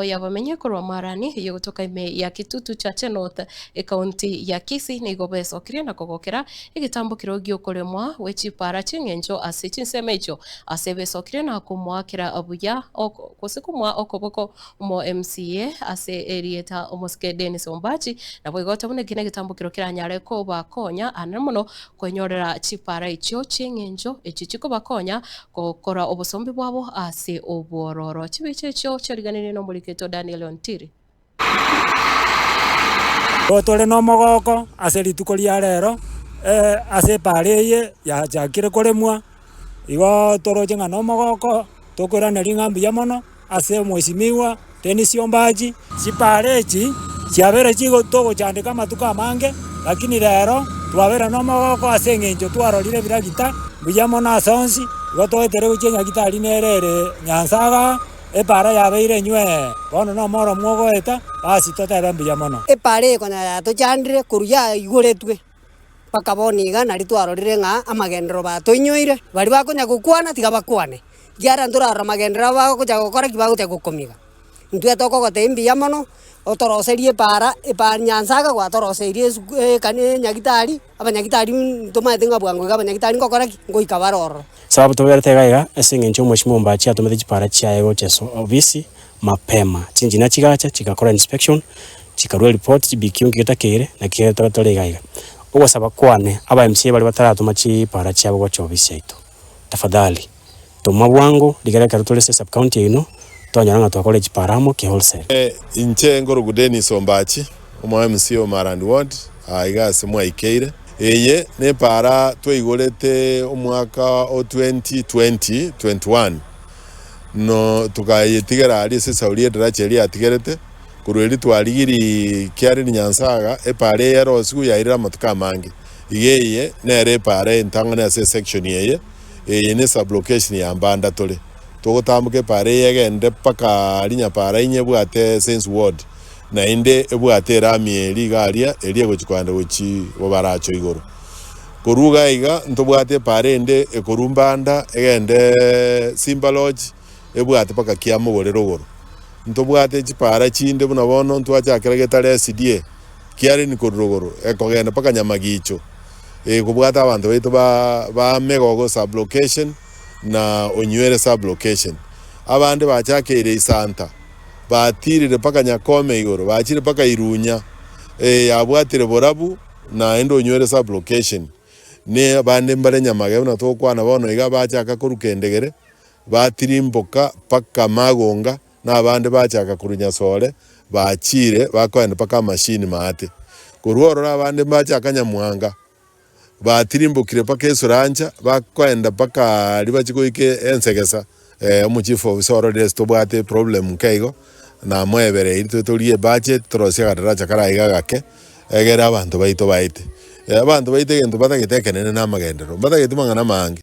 ya bamenyekorwa marani iyo gutoka ime ya Kitutu cha Chenot kaunti ya Kisii ni gobecokirie na kogokera igitambukiro giokoremwa wechipara chingenjo ase chinsemejo ase becokirie na kumwakira abuya kusikumwa okoboko umo MCA ase erieta omusike Dennis Ombachi na bwigote bune gine gitambukiro kiranyare ko bakonya anamuno kwenyorera chipara icho chingenjo echichiko bakonya gukora obusombi bwabo ase obwororo chibiche cyo cyariganire no muri Keto Daniel Ontiri. Tole no mogoko ase rituko ria rero ase pareye ya jakire koremwa igo toroje ngano mogoko tokorana ringambi ya mono ase mweshimiwa Dennis Ombachi sipareji siabere chigo togo chandika matuka mange lakini rero twabera no mogoko ase ngenjo twarorire biragita buya mono asonsi igo toetere guchenya gitari nerere nyansaga epara yabeire nywe bono no moro mwogoeta basi totebe mbuya mono epare kona tochandire kuruya iguretwe paka boniga nari twarorire ng'a amagendero batoinyoire bari bakonya gukwana tiga bakwane giara ndurara amagendero bagoja gukora kibagote gukomiga ntwe tokogote mbuya mono otoroserie para nyansaga gwatoroserie kane nyagitari abanyagitari ntomatenga bwango abanyagitari ngokora ngoika baroro sababu tuberete gaiga esingencho Mheshimiwa Ombachi atumete chipara chiaego cheso ofisi mapema chinjina chigacha chikakora inspection chikarua report chibikiu kigetakire na kigetotore gaiga ogosaba kwane aba MCA bali bataratuma chipara chiabo gocha ofisi yaitu tafadhali tuma bwangu ligereka tutole sub county ino tonyaranga twakole chiparamo ki wholesale inche ngoro Dennis Ombachi omo MCA o Marandi Ward aiga semwa ikeire eye ne para tweigorete omwaka o 2020-21 no tukayetigera ali se saurie dracheli atigerete kurweli twarigiri kyari nyansaga epare yero siku yaira matuka mangi igeye nere pare ntangana se section yeye ne sub location ya mbanda tole togotambuke pare yegende paka linya para inye bwate sense ward na inde ebwate ramieri garia elie gochikwanda gochi bobaracho igoro koruga iga ntobwate pare ende ekorumbanda egende Simba Lodge ebwate paka kiamo borero goro ntobwate chipara chinde buna bono ntwachakira getare CDA kiari ni korogoro ekogenda paka Nyamagicho kubwata abantu baitu ba Megogo sub location na Onywere sub location abande bachakire isanta batirire paka Nyakome igoro bachire paka Irunya yabwatire borabu na endo Onywere sub location ne bande mbare Nyamage na tokwana bono iga bachaka kurukendegere batirimboka paka Magonga na bande bachaka kurunya sole bachire bakwenda paka machine mate kuruoro abande bachaka Nyamwanga batirimbukire paka Esuranja bakwenda paka libachikoike ensegesa omuchifu obisoro resto bwate problem kaigo na mwebere into tolie budget trosia gadaracha karaiga gake egera abantu baito baite abantu baite gento batagetekenene na magendero batagetumanga na mangi